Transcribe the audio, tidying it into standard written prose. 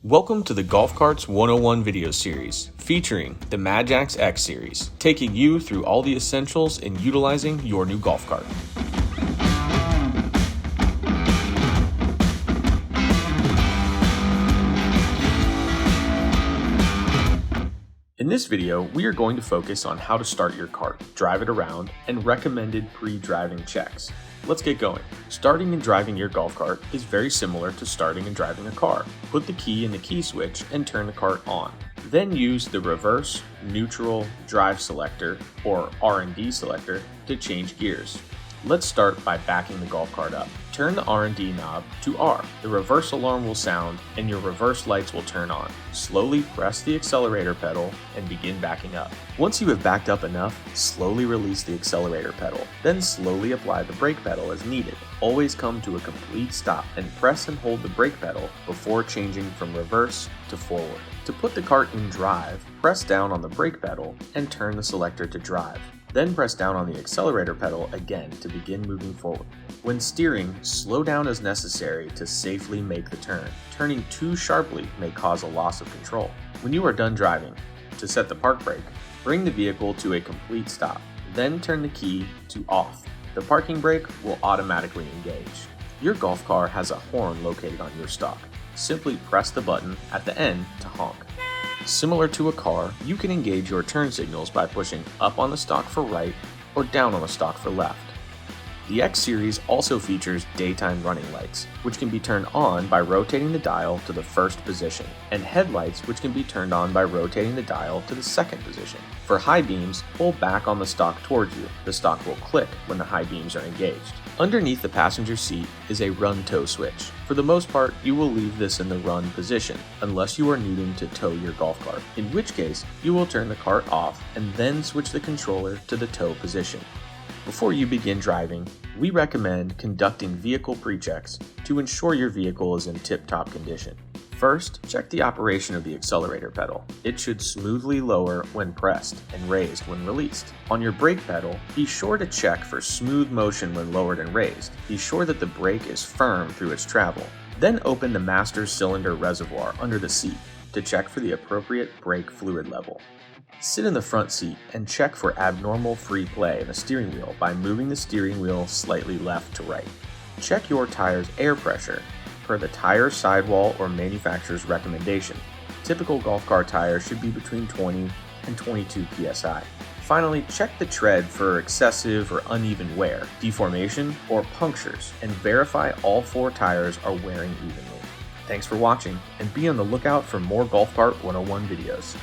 Welcome to the Golf Carts 101 video series, featuring the Madjax XSeries, taking you through all the essentials in utilizing your new golf cart. In this video, we are going to focus on how to start your cart, drive it around, and recommended pre-driving checks. Let's get going. Starting and driving your golf cart is very similar to starting and driving a car. Put the key in the key switch and turn the cart on. Then use the reverse, neutral, drive selector, or R&D selector to change gears. Let's start by backing the golf cart up. Turn the R&D knob to R. The reverse alarm will sound and your reverse lights will turn on. Slowly press the accelerator pedal and begin backing up. Once you have backed up enough, slowly release the accelerator pedal. Then slowly apply the brake pedal as needed. Always come to a complete stop and press and hold the brake pedal before changing from reverse to forward. To put the cart in drive, press down on the brake pedal and turn the selector to drive. Then press down on the accelerator pedal again to begin moving forward. When steering, slow down as necessary to safely make the turn. Turning too sharply may cause a loss of control. When you are done driving, to set the park brake, bring the vehicle to a complete stop. Then turn the key to off. The parking brake will automatically engage. Your golf car has a horn located on your stock. Simply press the button at the end to honk. Similar to a car, you can engage your turn signals by pushing up on the stock for right or down on the stock for left. The X-Series also features daytime running lights, which can be turned on by rotating the dial to the first position, and headlights which can be turned on by rotating the dial to the second position. For high beams, pull back on the stock towards you. The stock will click when the high beams are engaged. Underneath the passenger seat is a run tow switch. For the most part, you will leave this in the run position, unless you are needing to tow your golf cart, in which case you will turn the cart off and then switch the controller to the tow position. Before you begin driving, we recommend conducting vehicle pre-checks to ensure your vehicle is in tip-top condition. First, check the operation of the accelerator pedal. It should smoothly lower when pressed and raised when released. On your brake pedal, be sure to check for smooth motion when lowered and raised. Be sure that the brake is firm through its travel. Then open the master cylinder reservoir under the seat to check for the appropriate brake fluid level. Sit in the front seat and check for abnormal free play in the steering wheel by moving the steering wheel slightly left to right. Check your tire's air pressure per the tire sidewall or manufacturer's recommendation. Typical golf cart tires should be between 20 and 22 psi. Finally, check the tread for excessive or uneven wear, deformation, or punctures, and verify all 4 tires are wearing evenly. Thanks for watching, and be on the lookout for more Golf Cart 101 videos.